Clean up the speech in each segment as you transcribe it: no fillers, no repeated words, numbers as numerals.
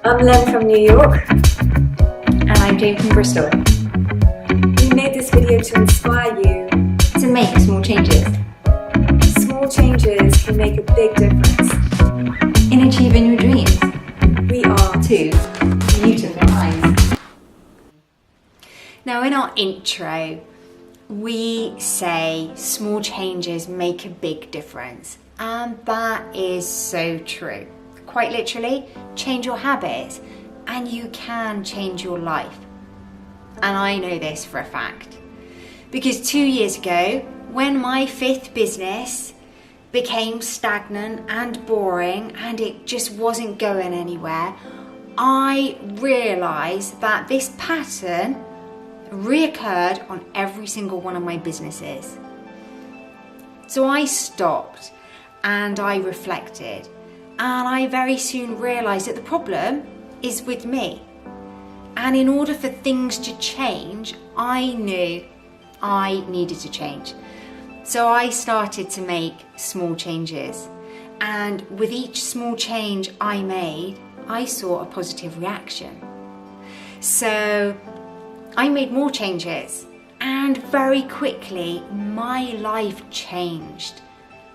I'm Len from New York. And I'm Jane from Bristol. We made this video to inspire you to make small changes. Small changes can make a big difference in achieving your dreams. We are two beautiful minds. Now in our intro, we say small changes make a big difference. And that is so true. Quite literally, change your habits and you can change your life. And I know this for a fact. Because 2 years ago, when my 5th business became stagnant and boring and it just wasn't going anywhere, I realised that this pattern reoccurred on every single one of my businesses. So I stopped and I reflected. And I very soon realised that the problem is with me. And in order for things to change, I knew I needed to change. So I started to make small changes. And with each small change I made, I saw a positive reaction. So I made more changes. And very quickly, my life changed.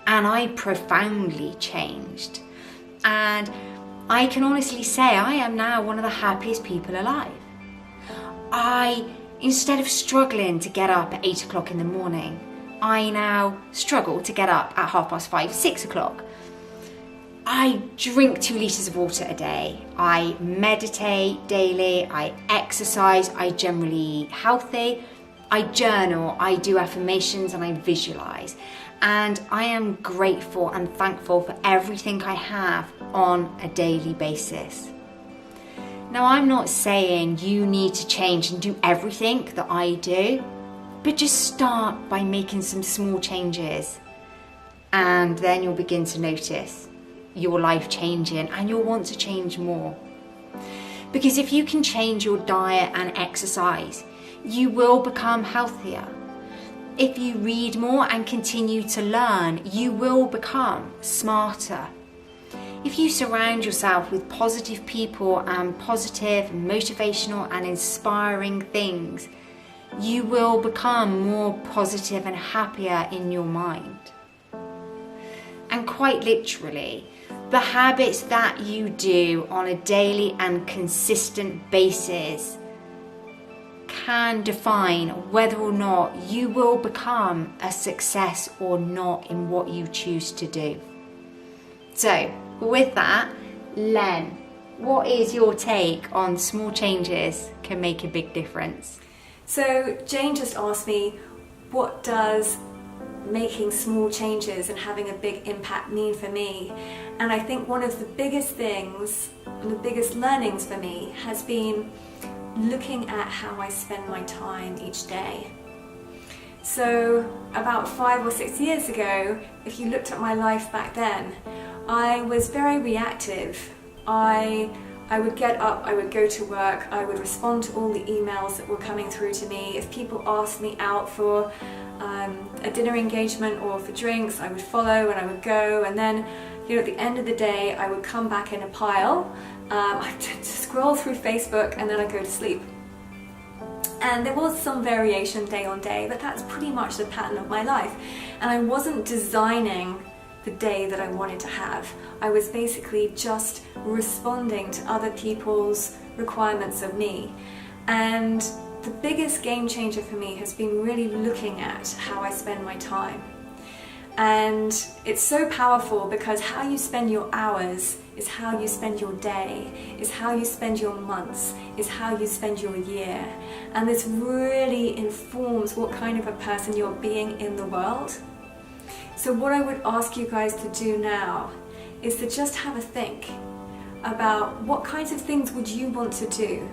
And I profoundly changed. And I can honestly say I am now one of the happiest people alive. Instead of struggling to get up at 8 o'clock in the morning, I now struggle to get up at 5:30, 6 o'clock. I drink 2 litres of water a day. I meditate daily. I exercise. I generally eat healthy. I journal. I do affirmations and I visualise. And I am grateful and thankful for everything I have on a daily basis. Now, I'm not saying you need to change and do everything that I do, but just start by making some small changes. And then you'll begin to notice your life changing and you'll want to change more. Because if you can change your diet and exercise, you will become healthier. If you read more and continue to learn, you will become smarter. If you surround yourself with positive people and positive, motivational and inspiring things, you will become more positive and happier in your mind. And quite literally, the habits that you do on a daily and consistent basis can define whether or not you will become a success or not in what you choose to do. So, with that, Len, what is your take on small changes can make a big difference? So Jane just asked me, what does making small changes and having a big impact mean for me? And I think one of the biggest things and the biggest learnings for me has been looking at how I spend my time each day. So about 5 or 6 years ago, if you looked at my life back then, I was very reactive. I would get up, I would go to work, I would respond to all the emails that were coming through to me. If people asked me out for a dinner engagement or for drinks, I would follow and I would go, and then at the end of the day I would come back in a pile. I'd scroll through Facebook and then I'd go to sleep. And there was some variation day on day, but that's pretty much the pattern of my life. And I wasn't designing the day that I wanted to have. I was basically just responding to other people's requirements of me. And the biggest game changer for me has been really looking at how I spend my time. And it's so powerful because how you spend your hours is how you spend your day, is how you spend your months, is how you spend your year. And this really informs what kind of a person you're being in the world. So what I would ask you guys to do now is to just have a think about what kinds of things would you want to do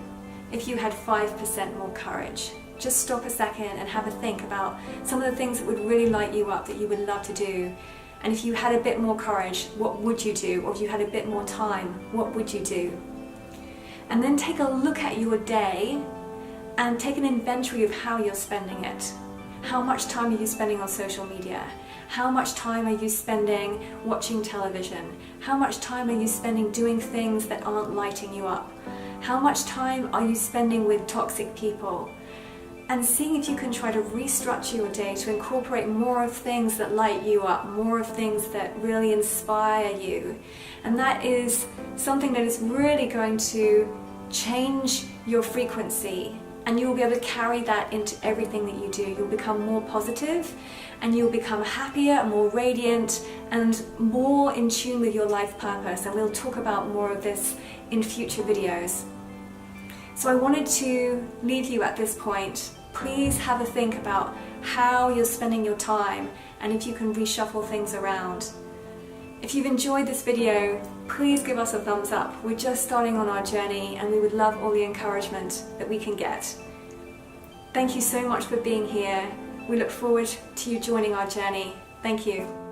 if you had 5% more courage. Just stop a second and have a think about some of the things that would really light you up that you would love to do. And if you had a bit more courage, what would you do? Or if you had a bit more time, what would you do? And then take a look at your day and take an inventory of how you're spending it. How much time are you spending on social media? How much time are you spending watching television? How much time are you spending doing things that aren't lighting you up? How much time are you spending with toxic people? And seeing if you can try to restructure your day to incorporate more of things that light you up, more of things that really inspire you. And that is something that is really going to change your frequency, and you'll be able to carry that into everything that you do. You'll become more positive, and you'll become happier, more radiant, and more in tune with your life purpose. And we'll talk about more of this in future videos. So I wanted to leave you at this point. Please have a think about how you're spending your time and if you can reshuffle things around. If you've enjoyed this video, please give us a thumbs up. We're just starting on our journey and we would love all the encouragement that we can get. Thank you so much for being here. We look forward to you joining our journey. Thank you.